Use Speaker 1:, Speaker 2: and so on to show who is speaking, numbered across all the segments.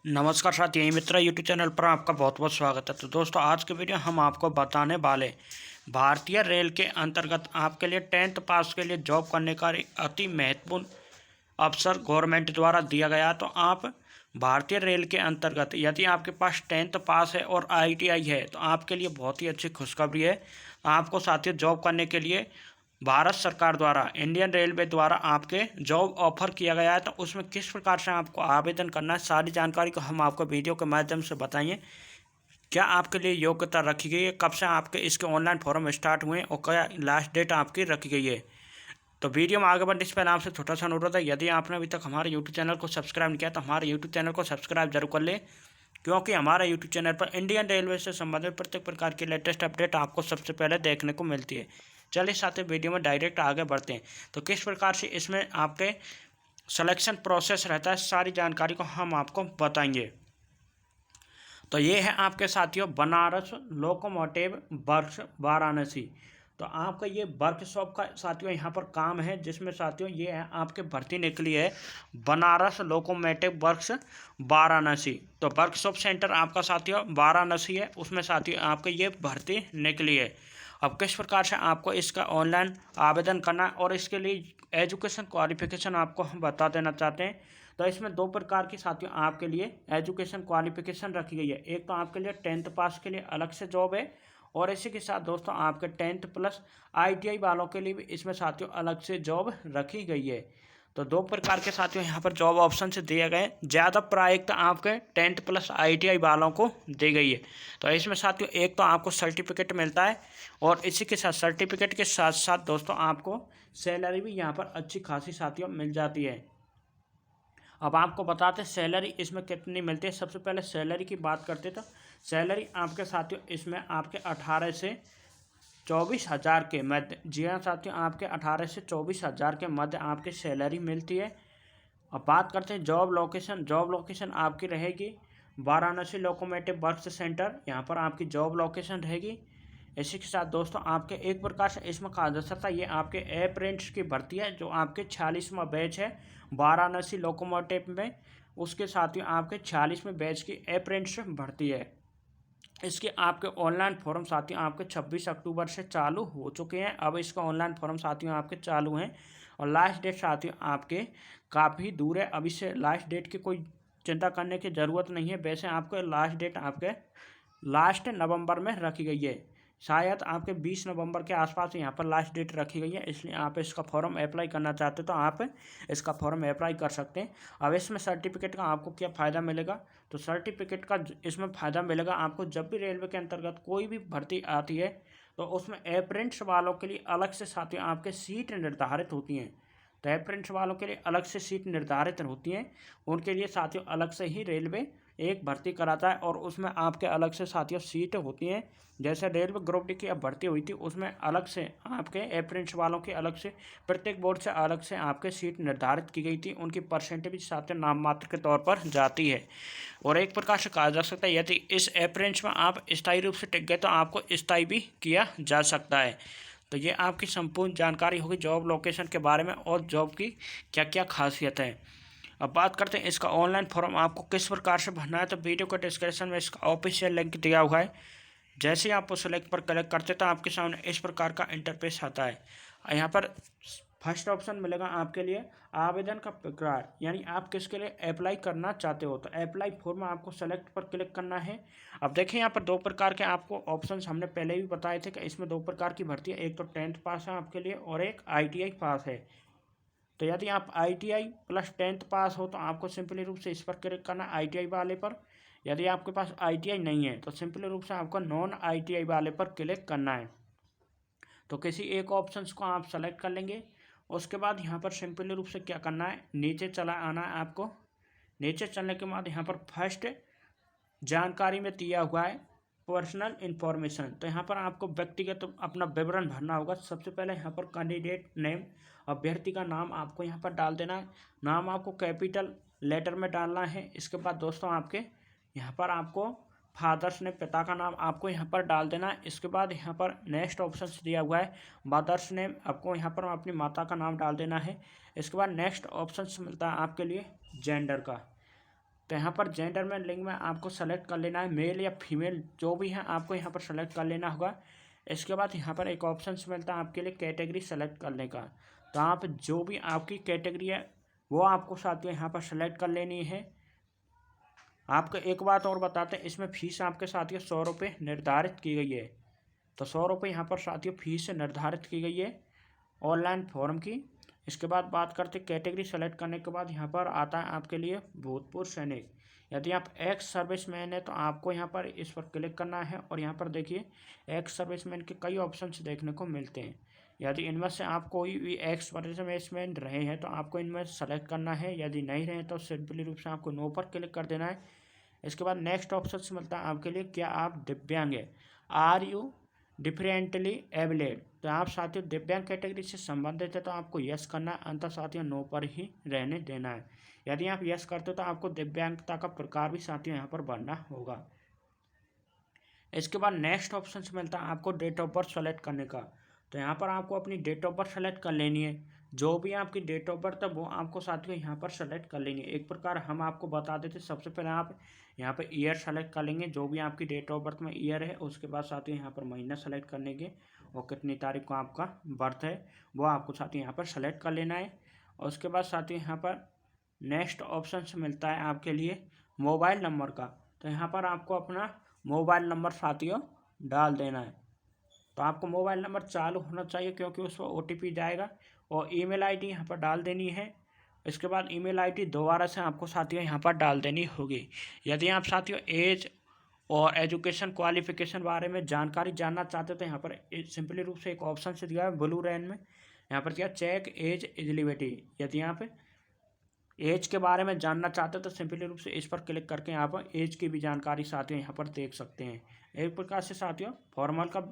Speaker 1: नमस्कार साथी, यही मित्र यूट्यूब चैनल पर आपका बहुत बहुत स्वागत है। तो दोस्तों, आज के वीडियो हम आपको बताने वाले भारतीय रेल के अंतर्गत आपके लिए 10th पास के लिए जॉब करने का एक अति महत्वपूर्ण अवसर गवर्नमेंट द्वारा दिया गया। तो आप भारतीय रेल के अंतर्गत यदि आपके पास 10th पास है और ITI है तो आपके लिए बहुत ही अच्छी खुशखबरी है। आपको साथियों जॉब करने के लिए भारत सरकार द्वारा, इंडियन रेलवे द्वारा आपके जॉब ऑफर किया गया है। तो उसमें किस प्रकार से आपको आवेदन करना है, सारी जानकारी को हम आपको वीडियो के माध्यम से बताएंगे। क्या आपके लिए योग्यता रखी गई है, कब से आपके इसके ऑनलाइन फॉर्म स्टार्ट हुए और क्या लास्ट डेट आपकी रखी गई है। तो वीडियो में आगे बढ़ने से पहले आपसे छोटा सा अनुरोध है, यदि आपने अभी तक हमारे यूट्यूब चैनल को सब्सक्राइब नहीं किया तो हमारे यूट्यूब चैनल को सब्सक्राइब जरूर कर लें, क्योंकि हमारे यूट्यूब चैनल पर इंडियन रेलवे से संबंधित प्रत्येक प्रकार की लेटेस्ट अपडेट आपको सबसे पहले देखने को मिलती है। चलिए साथ ही वीडियो में डायरेक्ट आगे बढ़ते हैं। तो किस प्रकार से इसमें आपके सिलेक्शन प्रोसेस रहता है, सारी जानकारी को हम आपको बताएंगे। तो ये है आपके साथियों बनारस लोकोमोटिव वर्क्स वाराणसी। तो आपका ये वर्कशॉप का साथियों यहाँ पर काम है, जिसमें साथियों ये है आपके भर्ती निकली है बनारस लोकोमोटिव वर्क्स वाराणसी। तो वर्कशॉप सेंटर आपका साथियों वाराणसी है, उसमें साथियों आपके ये भर्ती निकली है। अब किस प्रकार से आपको इसका ऑनलाइन आवेदन करना है और इसके लिए एजुकेशन क्वालिफिकेशन आपको हम बता देना चाहते हैं। तो इसमें दो प्रकार की साथियों आपके लिए एजुकेशन क्वालिफिकेशन रखी गई है। एक तो आपके लिए 10th पास के लिए अलग से जॉब है, और इसी के साथ दोस्तों आपके 10th प्लस ITI वालों के लिए भी इसमें साथियों अलग से जॉब रखी गई है। तो दो प्रकार के साथियों यहाँ पर जॉब ऑप्शन से दिए गए। ज़्यादा प्रायिकता आपके 10th प्लस ITI वालों को दी गई है। तो इसमें साथियों एक तो आपको सर्टिफिकेट मिलता है, और इसी के साथ सर्टिफिकेट के साथ साथ दोस्तों आपको सैलरी भी यहाँ पर अच्छी खासी साथियों मिल जाती है। अब आपको बताते हैं सैलरी इसमें कितनी मिलती है। सबसे पहले सैलरी की बात करते तो सैलरी आपके साथियों इसमें आपके 18 से 24,000 के मध्य, जी हाँ साथियों, आपके 18 से 24,000 के मध्य आपकी सैलरी मिलती है। अब बात करते हैं जॉब लोकेशन। जॉब लोकेशन आपकी रहेगी वाराणसी लोकोमोटिव वर्क्स सेंटर, यहाँ पर आपकी जॉब लोकेशन रहेगी। इसी के साथ दोस्तों आपके एक प्रकार से इसमें कहा जा सकता है ये आपके अप्रेंटिस की भर्ती है, जो आपके 46वां बैच है वाराणसी लोकोमोटिव में। उसके साथ ही आपके 46वें बैच की अप्रेंटिस भर्ती है। इसके आपके ऑनलाइन फॉर्म साथियों आपके 26 अक्टूबर से चालू हो चुके हैं। अब इसका ऑनलाइन फॉर्म साथियों आपके चालू हैं, और लास्ट डेट साथियों आपके काफ़ी दूर है। अभी से लास्ट डेट की कोई चिंता करने की ज़रूरत नहीं है। वैसे आपके लास्ट डेट आपके लास्ट नवंबर में रखी गई है, शायद आपके 20 नवंबर के आसपास यहाँ पर लास्ट डेट रखी गई है। इसलिए आप इसका फॉर्म अप्लाई करना चाहते हो तो आप इसका फॉर्म अप्लाई कर सकते हैं। अब इसमें सर्टिफिकेट का आपको क्या फ़ायदा मिलेगा, तो सर्टिफिकेट का इसमें फ़ायदा मिलेगा आपको जब भी रेलवे के अंतर्गत कोई भी भर्ती आती है तो उसमें अप्रेंटिस वालों के लिए अलग से साथियों आपके सीट निर्धारित होती हैं। तो अप्रेंटिस वालों के लिए अलग से सीट निर्धारित होती हैं, उनके लिए साथियों अलग से ही रेलवे एक भर्ती कराता है, और उसमें आपके अलग से साथियों सीट होती हैं। जैसे रेलवे ग्रुप डी की अब भर्ती हुई थी, उसमें अलग से आपके अप्रेंटिस वालों के अलग से प्रत्येक बोर्ड से अलग से आपके सीट निर्धारित की गई थी। उनकी परसेंटेज साथियों नाम मात्र के तौर पर जाती है। और एक प्रकार से कहा जा सकता है यदि इस अप्रेंटिस में आप स्थायी रूप से टिक गए तो आपको स्थायी भी किया जा सकता है। तो ये आपकी संपूर्ण जानकारी होगी जॉब लोकेशन के बारे में और जॉब की क्या क्या खासियत है। अब बात करते हैं इसका ऑनलाइन फॉर्म आपको किस प्रकार से भरना है। तो वीडियो के डिस्क्रिप्शन में इसका ऑफिशियल लिंक दिया हुआ है। जैसे ही आप उस लिंक पर क्लिक करते हैं तो आपके सामने इस प्रकार का इंटरफेस आता है। यहाँ पर फर्स्ट ऑप्शन मिलेगा आपके लिए आवेदन का प्रकार, यानी आप किसके लिए अप्लाई करना चाहते हो। तो अप्लाई फॉर्म आपको सेलेक्ट पर क्लिक करना है। अब देखिए यहाँ पर दो प्रकार के आपको ऑप्शन हमने पहले भी बताए थे कि इसमें दो प्रकार की भर्ती है, एक तो 10th पास है आपके लिए और एक ITI पास है। तो यदि आप ITI प्लस 10th पास हो तो आपको सिंपली रूप से इस पर क्लिक करना है ITI वाले पर। यदि आपके पास ITI नहीं है तो सिंपली रूप से आपको नॉन ITI वाले पर क्लिक करना है। तो किसी एक ऑप्शंस को आप सेलेक्ट कर लेंगे। उसके बाद यहाँ पर सिंपली रूप से क्या करना है, नीचे चला आना है आपको। नीचे चलने के बाद यहाँ पर फर्स्ट जानकारी में दिया हुआ है पर्सनल इन्फॉर्मेशन। तो यहाँ पर आपको व्यक्तिगत अपना विवरण भरना होगा। सबसे पहले यहाँ पर कैंडिडेट नेम, अभ्यर्थी का नाम आपको यहाँ पर डाल देना है। नाम आपको कैपिटल लेटर में डालना है। इसके बाद दोस्तों आपके यहाँ पर आपको फादर्स नेम, पिता का नाम आपको यहाँ पर डाल देना है। इसके बाद यहाँ पर नेक्स्ट ऑप्शन दिया हुआ है मदर्स नेम, आपको यहाँ पर अपनी माता का नाम डाल देना है। इसके बाद नेक्स्ट ऑप्शन मिलता है आपके लिए जेंडर का। तो यहाँ पर जेंडर में लिंग में आपको सेलेक्ट कर लेना है, मेल या फीमेल जो भी है आपको यहाँ पर सेलेक्ट कर लेना होगा। इसके बाद यहाँ पर एक ऑप्शन मिलता है आपके लिए कैटेगरी सेलेक्ट करने का। तो आप जो भी आपकी कैटेगरी है वो आपको साथियों यहाँ पर सेलेक्ट कर लेनी है। आपको एक बात और बताते हैं, इसमें फ़ीस आपके साथियों 100 रुपये निर्धारित की गई है। तो 100 रुपये यहाँ पर साथियों फीस निर्धारित की गई है ऑनलाइन फॉर्म की। इसके बाद बात करते कैटेगरी सेलेक्ट करने के बाद यहाँ पर आता है आपके लिए भूतपूर्व सैनिक। यदि आप एक्स सर्विसमैन है तो आपको यहाँ पर इस पर क्लिक करना है और यहाँ पर देखिए एक्स सर्विसमैन के कई ऑप्शंस देखने को मिलते हैं। यदि इनमें से आप कोई भी एक्स सर्विसमैन रहे हैं तो आपको इनमें सेलेक्ट करना है, यदि नहीं रहे तो सिंपली रूप से आपको नो पर क्लिक कर देना है। इसके बाद नेक्स्ट ऑप्शन मिलता है आपके लिए क्या आप दिव्यांग है, आर यू डिफरेंटली एबलेड। तो आप साथियों दिव्यांग कैटेगरी से संबंधित है तो आपको यस करना है, अंतर साथियों नो पर ही रहने देना है। यदि आप यस करते हो तो आपको दिव्यांगता का प्रकार भी साथियों यहाँ पर भरना होगा। इसके बाद नेक्स्ट ऑप्शन मिलता है आपको डेट ऑफ बर्थ सेलेक्ट करने का। तो यहाँ पर आपको अपनी डेट ऑफ बर्थ सेलेक्ट कर लेनी है, जो भी आपकी डेट ऑफ बर्थ है वो आपको साथियों यहाँ पर सेलेक्ट कर लेनी है। एक प्रकार हम आपको बता देते, सबसे पहले आप यहाँ पर ईयर सेलेक्ट कर लेंगे, जो भी आपकी डेट ऑफ बर्थ में ईयर है। उसके बाद साथियों यहाँ पर महीना सेलेक्ट करने के और कितनी तारीख को आपका बर्थ है वो आपको साथियों यहाँ पर सेलेक्ट कर लेना है। और उसके बाद साथियों यहाँ पर नेक्स्ट ऑप्शन मिलता है आपके लिए मोबाइल नंबर का। तो यहाँ पर आपको अपना मोबाइल नंबर साथियों डाल देना है। तो आपको मोबाइल नंबर चालू होना चाहिए क्योंकि उस पर OTP जाएगा। और ईमेल आईडी यहाँ पर डाल देनी है। इसके बाद ईमेल आईडी दोबारा से आपको साथियों यहाँ पर डाल देनी होगी। यदि आप साथियों एज और एजुकेशन क्वालिफिकेशन बारे में जानकारी जानना चाहते हो तो यहाँ पर सिंपली रूप से एक ऑप्शन से दिया है ब्लू रैन में, यहाँ पर दिया चेक एज एलिजिबिलिटी। यदि यहाँ पे एज के बारे में जानना चाहते हो तो सिंपली रूप से इस पर क्लिक करके यहाँ पर एज की भी जानकारी साथियों यहाँ पर देख सकते हैं। एक प्रकार से साथियों फॉर्मल का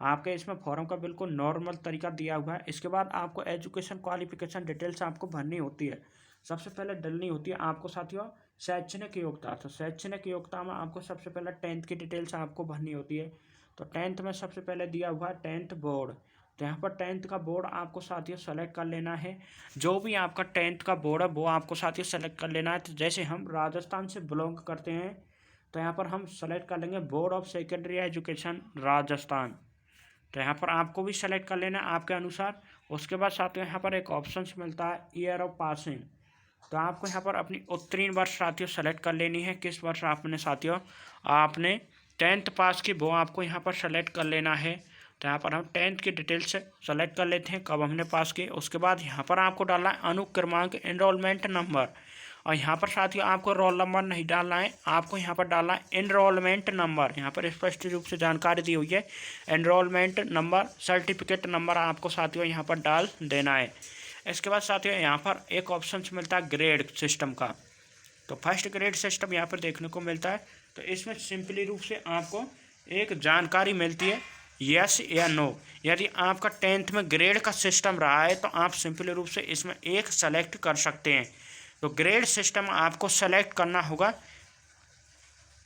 Speaker 1: आपके इसमें फॉर्म का बिल्कुल नॉर्मल तरीका दिया हुआ है। इसके बाद आपको एजुकेशन क्वालिफिकेशन डिटेल्स आपको भरनी होती है। सबसे पहले डलनी होती है आपको साथियों शैक्षणिक योग्यता। तो शैक्षणिक योग्यता में आपको सबसे पहले 10th की डिटेल्स आपको भरनी होती है। तो 10th में सबसे पहले दिया हुआ है 10th बोर्ड। तो यहाँ पर 10th का बोर्ड आपको साथियों सेलेक्ट कर लेना है। जो भी आपका 10th का बोर्ड है वो आपको साथियों सेलेक्ट कर लेना है। तो जैसे हम राजस्थान से बिलोंग करते हैं तो यहाँ पर हम सेलेक्ट कर लेंगे board of secondary education Rajasthan. तो यहाँ पर आपको भी सेलेक्ट कर लेना है आपके अनुसार। उसके बाद साथियों यहाँ पर एक ऑप्शन मिलता है ईयर ऑफ पासिंग। तो आपको यहाँ पर अपनी उत्तीर्ण वर्ष साथियों सेलेक्ट कर लेनी है, किस वर्ष आपने साथियों आपने 10th पास की वो आपको यहाँ पर सेलेक्ट कर लेना है। तो यहाँ पर हम 10th की डिटेल्स सेलेक्ट कर लेते हैं कब हमने पास की। उसके बाद यहाँ पर आपको डालना है अनुक्रमांक एनरोलमेंट नंबर। और यहाँ पर साथियों आपको रोल नंबर नहीं डालना है, आपको यहाँ पर डालना है एनरोलमेंट नंबर। यहाँ पर स्पष्ट रूप से जानकारी दी हुई है एनरोलमेंट नंबर, सर्टिफिकेट नंबर आपको साथियों यहाँ पर डाल देना है। इसके बाद साथियों यहाँ पर एक ऑप्शन मिलता है ग्रेड सिस्टम का। तो फर्स्ट ग्रेड सिस्टम यहाँ पर देखने को मिलता है। तो इसमें सिंपली रूप से आपको एक जानकारी मिलती है यस या नो। यदि आपका 10th में ग्रेड का सिस्टम रहा है तो आप सिंपली रूप से इसमें एक सेलेक्ट कर सकते हैं। तो ग्रेड सिस्टम आपको सेलेक्ट करना होगा।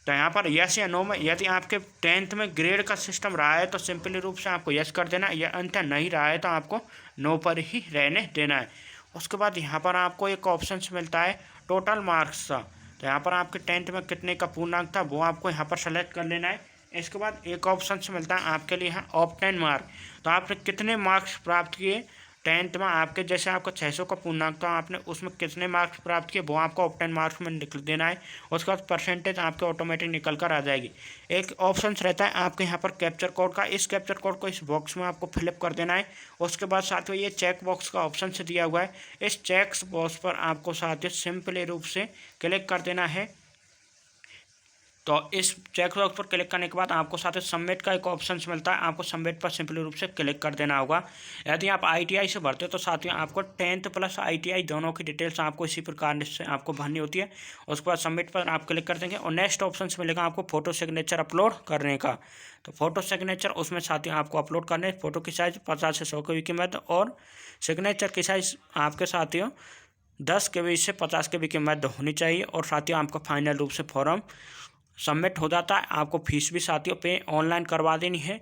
Speaker 1: तो यहाँ पर यस या नो में यदि आपके 10th में ग्रेड का सिस्टम रहा है तो सिंपली रूप से आपको यस कर देना, या अंत नहीं रहा है तो आपको नो पर ही रहने देना है। उसके बाद यहाँ पर आपको एक ऑप्शन मिलता है टोटल मार्क्स का। तो यहाँ पर आपके 10th में कितने का पूर्णांक था वो आपको यहाँ पर सेलेक्ट कर लेना है। इसके बाद एक ऑप्शन मिलता है आपके लिए है ऑब्टेन मार्क। तो आपने कितने मार्क्स प्राप्त किए 10th में, आपके जैसे आपका 600 का पूर्णांक था आपने उसमें कितने मार्क्स प्राप्त किए वो आपको ऑब्टेन मार्क्स में लिख देना है। उसके बाद परसेंटेज आपके ऑटोमेटिक निकल कर आ जाएगी। एक ऑप्शन रहता है आपके यहाँ पर कैप्चर कोड का। इस कैप्चर कोड को इस बॉक्स में आपको फिलअप कर देना है। उसके बाद साथियों ये चेक बॉक्स का ऑप्शन से दिया हुआ है, इस चेक बॉक्स पर आपको साथियों सिंपली रूप से क्लिक कर देना है। तो इस चेक बॉक्स पर क्लिक करने के बाद आपको साथ ही सबमिट का एक ऑप्शन मिलता है, आपको सबमिट पर सिंपली रूप से क्लिक कर देना होगा। यदि आप ITI से भरते हो तो साथियों आपको 10th प्लस ITI दोनों की डिटेल्स आपको इसी प्रकार से आपको भरनी होती है। उसके बाद सबमिट पर आप क्लिक कर देंगे और नेक्स्ट ऑप्शन मिलेगा आपको फ़ोटो सिग्नेचर अपलोड करने का। तो फोटो सिग्नेचर उसमें साथियों आपको अपलोड करने, फ़ोटो की साइज़ 50 से 100 KB की मध्य और सिग्नेचर की साइज़ आपके साथियों 10 KB से 50 KB की मध्य होनी चाहिए। और साथियों आपका फाइनल रूप से फॉर्म सबमिट हो जाता है। आपको फीस भी साथियों पे ऑनलाइन करवा देनी है।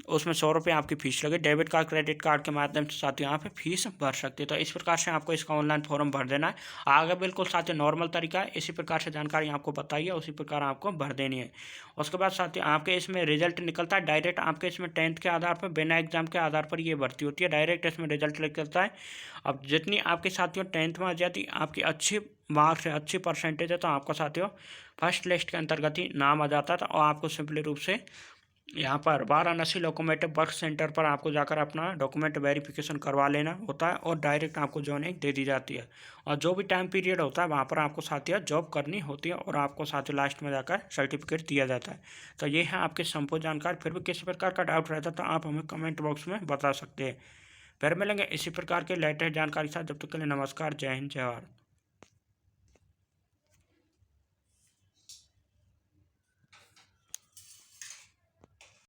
Speaker 1: उसमें 100 रुपये आपकी फ़ीस लगे। डेबिट कार्ड क्रेडिट कार्ड के माध्यम से साथियों यहाँ पे फीस भर सकते हैं। तो इस प्रकार से आपको इसका ऑनलाइन फॉर्म भर देना है। आगे बिल्कुल साथियों नॉर्मल तरीका है, इसी प्रकार से जानकारी आपको बताइए उसी प्रकार आपको भर देनी है। उसके बाद साथियों आपके इसमें रिजल्ट निकलता है डायरेक्ट, आपके इसमें 10th के आधार पर, बिना एग्जाम के आधार पर ये भर्ती होती है। डायरेक्ट इसमें रिजल्ट निकलता है। अब जितनी आपके साथियों 10th में आ जाती आपकी अच्छी मार्क्स है, अच्छी परसेंटेज है, तो आपका साथियों फर्स्ट लिस्ट के अंतर्गत ही नाम आ जाता था और आपको सिंपली रूप से यहाँ पर वाराणसी लोकोमोटिव वर्क सेंटर पर आपको जाकर अपना डॉक्यूमेंट वेरिफिकेशन करवा लेना होता है और डायरेक्ट आपको जॉइनिंग दे दी जाती है। और जो भी टाइम पीरियड होता है वहाँ पर आपको साथियों जॉब करनी होती है और आपको साथियों लास्ट में जाकर सर्टिफिकेट दिया जाता है। तो ये है आपकी संपूर्ण जानकारी। फिर भी किसी प्रकार का डाउट रहता है तो आप हमें कमेंट बॉक्स में बता सकते हैं। फिर मिलेंगे इसी प्रकार के लेटेस्ट जानकारी के साथ। जब तक के लिए नमस्कार, जय हिंद, जय भारत।